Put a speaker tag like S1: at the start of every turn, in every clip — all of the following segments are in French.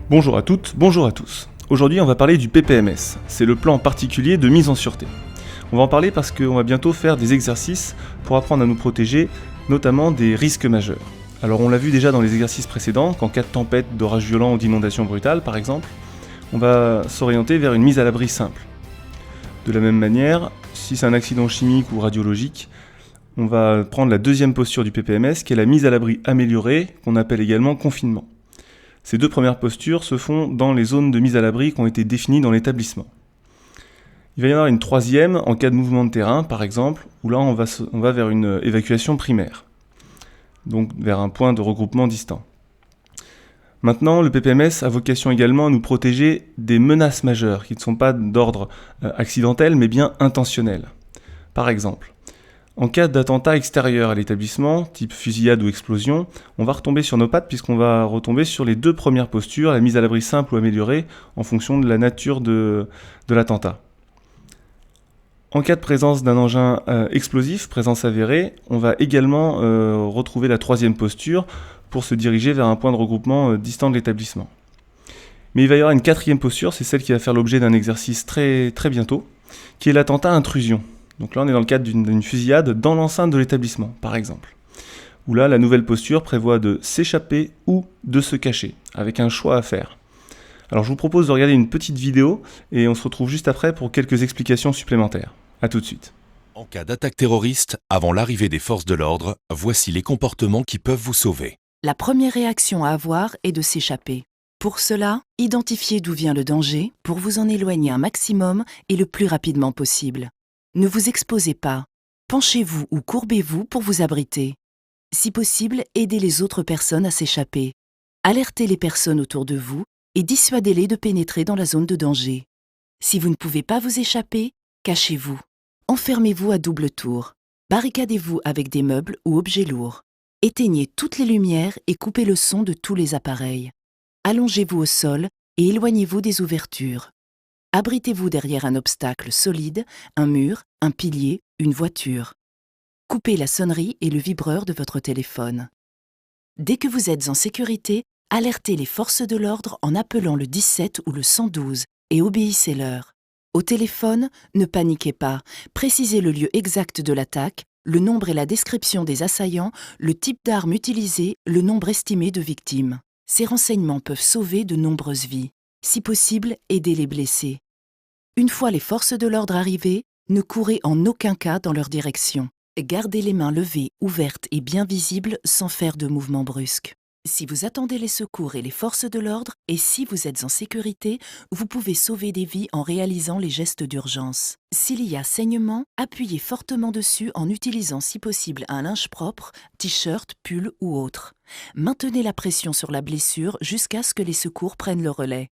S1: Bonjour à toutes, bonjour à tous. Aujourd'hui on va parler du PPMS, c'est le plan particulier de mise en sûreté. On va en parler parce qu'on va bientôt faire des exercices pour apprendre à nous protéger, notamment des risques majeurs. Alors on l'a vu déjà dans les exercices précédents, qu'en cas de tempête, d'orage violent ou d'inondation brutale par exemple, on va s'orienter vers une mise à l'abri simple. De la même manière, si c'est un accident chimique ou radiologique, on va prendre la deuxième posture du PPMS qui est la mise à l'abri améliorée, qu'on appelle également confinement. Ces deux premières postures se font dans les zones de mise à l'abri qui ont été définies dans l'établissement. Il va y en avoir une troisième en cas de mouvement de terrain, par exemple, où là on va vers une évacuation primaire, donc vers un point de regroupement distant. Maintenant, le PPMS a vocation également à nous protéger des menaces majeures, qui ne sont pas d'ordre accidentel, mais bien intentionnel. Par exemple, en cas d'attentat extérieur à l'établissement, type fusillade ou explosion, on va retomber sur nos pattes puisqu'on va retomber sur les deux premières postures, la mise à l'abri simple ou améliorée, en fonction de la nature de l'attentat. En cas de présence d'un engin explosif, présence avérée, on va également retrouver la troisième posture pour se diriger vers un point de regroupement distant de l'établissement. Mais il va y avoir une quatrième posture, c'est celle qui va faire l'objet d'un exercice très, très bientôt, qui est l'attentat intrusion. Donc là, on est dans le cadre d'une fusillade dans l'enceinte de l'établissement, par exemple. Où là, la nouvelle posture prévoit de s'échapper ou de se cacher, avec un choix à faire. Alors je vous propose de regarder une petite vidéo, et on se retrouve juste après pour quelques explications supplémentaires. A tout de suite.
S2: En cas d'attaque terroriste, avant l'arrivée des forces de l'ordre, voici les comportements qui peuvent vous sauver.
S3: La première réaction à avoir est de s'échapper. Pour cela, identifiez d'où vient le danger pour vous en éloigner un maximum et le plus rapidement possible. Ne vous exposez pas. Penchez-vous ou courbez-vous pour vous abriter. Si possible, aidez les autres personnes à s'échapper. Alertez les personnes autour de vous et dissuadez-les de pénétrer dans la zone de danger. Si vous ne pouvez pas vous échapper, cachez-vous. Enfermez-vous à double tour. Barricadez-vous avec des meubles ou objets lourds. Éteignez toutes les lumières et coupez le son de tous les appareils. Allongez-vous au sol et éloignez-vous des ouvertures. Abritez-vous derrière un obstacle solide, un mur, un pilier, une voiture. Coupez la sonnerie et le vibreur de votre téléphone. Dès que vous êtes en sécurité, alertez les forces de l'ordre en appelant le 17 ou le 112 et obéissez-leur. Au téléphone, ne paniquez pas, précisez le lieu exact de l'attaque, le nombre et la description des assaillants, le type d'arme utilisée, le nombre estimé de victimes. Ces renseignements peuvent sauver de nombreuses vies. Si possible, aidez les blessés. Une fois les forces de l'ordre arrivées, ne courez en aucun cas dans leur direction. Gardez les mains levées, ouvertes et bien visibles sans faire de mouvements brusques. Si vous attendez les secours et les forces de l'ordre, et si vous êtes en sécurité, vous pouvez sauver des vies en réalisant les gestes d'urgence. S'il y a saignement, appuyez fortement dessus en utilisant si possible un linge propre, t-shirt, pull ou autre. Maintenez la pression sur la blessure jusqu'à ce que les secours prennent le relais.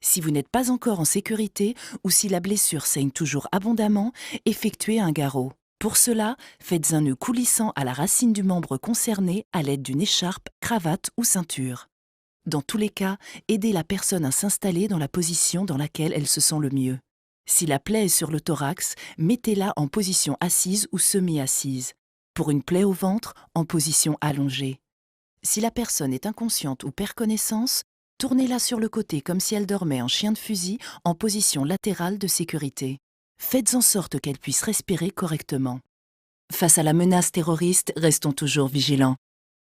S3: Si vous n'êtes pas encore en sécurité ou si la blessure saigne toujours abondamment, effectuez un garrot. Pour cela, faites un nœud coulissant à la racine du membre concerné à l'aide d'une écharpe, cravate ou ceinture. Dans tous les cas, aidez la personne à s'installer dans la position dans laquelle elle se sent le mieux. Si la plaie est sur le thorax, mettez-la en position assise ou semi-assise. Pour une plaie au ventre, en position allongée. Si la personne est inconsciente ou perd connaissance, tournez-la sur le côté comme si elle dormait en chien de fusil en position latérale de sécurité. Faites en sorte qu'elle puisse respirer correctement. Face à la menace terroriste, restons toujours vigilants.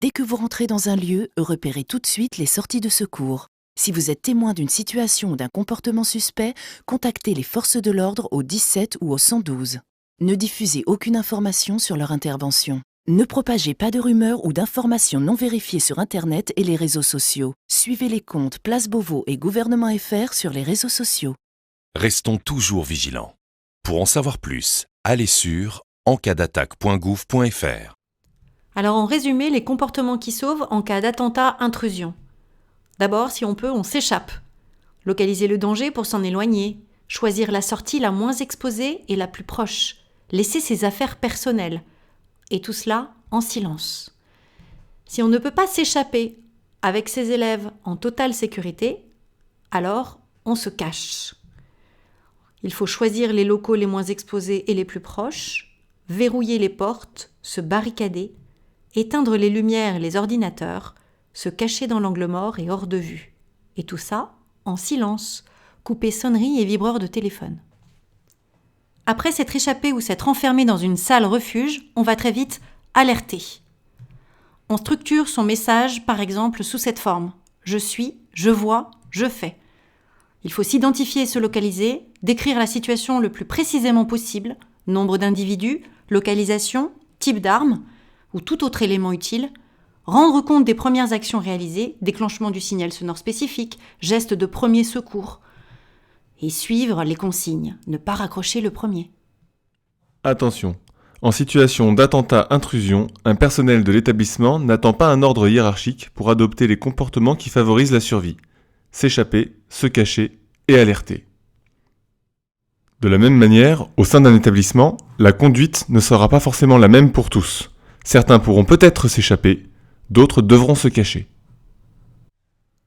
S3: Dès que vous rentrez dans un lieu, repérez tout de suite les sorties de secours. Si vous êtes témoin d'une situation ou d'un comportement suspect, contactez les forces de l'ordre au 17 ou au 112. Ne diffusez aucune information sur leur intervention. Ne propagez pas de rumeurs ou d'informations non vérifiées sur Internet et les réseaux sociaux. Suivez les comptes Place Beauvau et Gouvernement FR sur les réseaux sociaux.
S2: Restons toujours vigilants. Pour en savoir plus, allez sur encasdattaque.gouv.fr.
S4: Alors en résumé, les comportements qui sauvent en cas d'attentat intrusion. D'abord, si on peut, on s'échappe. Localiser le danger pour s'en éloigner. Choisir la sortie la moins exposée et la plus proche. Laisser ses affaires personnelles. Et tout cela en silence. Si on ne peut pas s'échapper avec ses élèves en totale sécurité, alors on se cache. Il faut choisir les locaux les moins exposés et les plus proches, verrouiller les portes, se barricader, éteindre les lumières et les ordinateurs, se cacher dans l'angle mort et hors de vue. Et tout ça en silence, coupé sonnerie et vibreur de téléphone. Après s'être échappé ou s'être enfermé dans une salle refuge, on va très vite alerter. On structure son message, par exemple, sous cette forme. Je suis, je vois, je fais. Il faut s'identifier et se localiser, décrire la situation le plus précisément possible, nombre d'individus, localisation, type d'arme ou tout autre élément utile, rendre compte des premières actions réalisées, déclenchement du signal sonore spécifique, geste de premier secours, et suivre les consignes, ne pas raccrocher le premier.
S1: Attention, en situation d'attentat-intrusion, un personnel de l'établissement n'attend pas un ordre hiérarchique pour adopter les comportements qui favorisent la survie. S'échapper, se cacher et alerter. De la même manière, au sein d'un établissement, la conduite ne sera pas forcément la même pour tous. Certains pourront peut-être s'échapper, d'autres devront se cacher.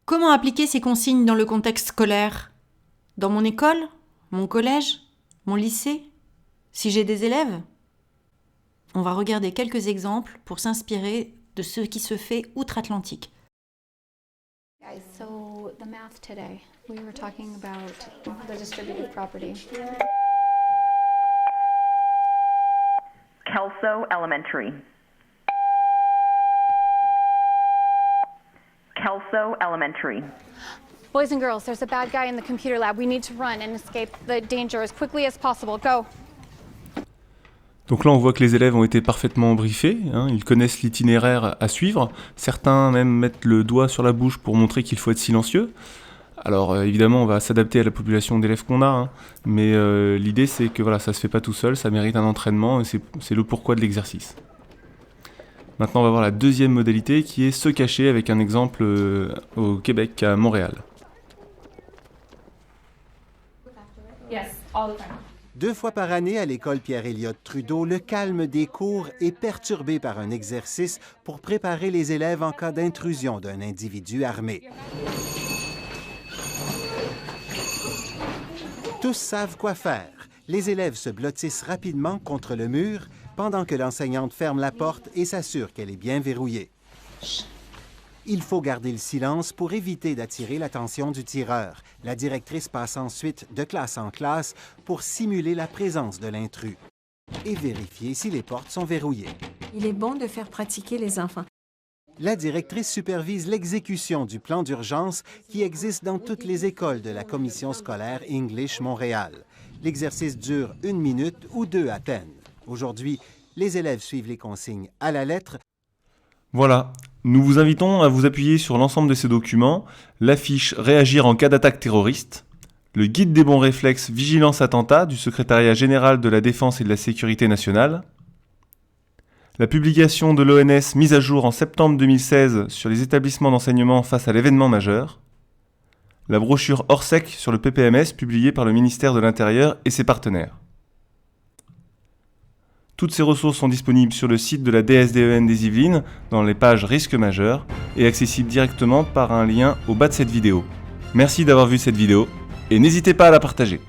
S4: Comment appliquer ces consignes dans le contexte scolaire ? Dans mon école ? Mon collège ? Mon lycée ? Si j'ai des élèves ? On va regarder quelques exemples pour s'inspirer de ce qui se fait outre-Atlantique.
S5: Guys, so the math today, we were talking about the distributed property.
S6: Kelso Elementary. Kelso Elementary.
S5: Boys and girls, there's a bad guy in the computer lab. We need to run and escape the danger as quickly as possible. Go.
S1: Donc là, on voit que les élèves ont été parfaitement briefés, ils connaissent l'itinéraire à suivre. Certains même mettent le doigt sur la bouche pour montrer qu'il faut être silencieux. Alors évidemment, on va s'adapter à la population d'élèves qu'on a, mais l'idée c'est que voilà, ça se fait pas tout seul, ça mérite un entraînement, et c'est le pourquoi de l'exercice. Maintenant, on va voir la deuxième modalité qui est se cacher avec un exemple au Québec, à Montréal.
S7: Yes, all the time.
S8: 2 fois par année à l'école Pierre-Éliott Trudeau, le calme des cours est perturbé par un exercice pour préparer les élèves en cas d'intrusion d'un individu armé. Tous savent quoi faire. Les élèves se blottissent rapidement contre le mur pendant que l'enseignante ferme la porte et s'assure qu'elle est bien verrouillée. Il faut garder le silence pour éviter d'attirer l'attention du tireur. La directrice passe ensuite de classe en classe pour simuler la présence de l'intrus et vérifier si les portes sont verrouillées.
S9: Il est bon de faire pratiquer les enfants.
S8: La directrice supervise l'exécution du plan d'urgence qui existe dans toutes les écoles de la commission scolaire English Montréal. L'exercice dure 1 minute ou 2 à peine. Aujourd'hui, les élèves suivent les consignes à la lettre.
S1: Voilà, nous vous invitons à vous appuyer sur l'ensemble de ces documents, l'affiche « Réagir en cas d'attaque terroriste », le guide des bons réflexes Vigilance Attentat du Secrétariat général de la Défense et de la Sécurité nationale, la publication de l'ONS mise à jour en septembre 2016 sur les établissements d'enseignement face à l'événement majeur, la brochure Orsec sur le PPMS publiée par le ministère de l'Intérieur et ses partenaires. Toutes ces ressources sont disponibles sur le site de la DSDEN des Yvelines dans les pages risques majeurs et accessibles directement par un lien au bas de cette vidéo. Merci d'avoir vu cette vidéo et n'hésitez pas à la partager.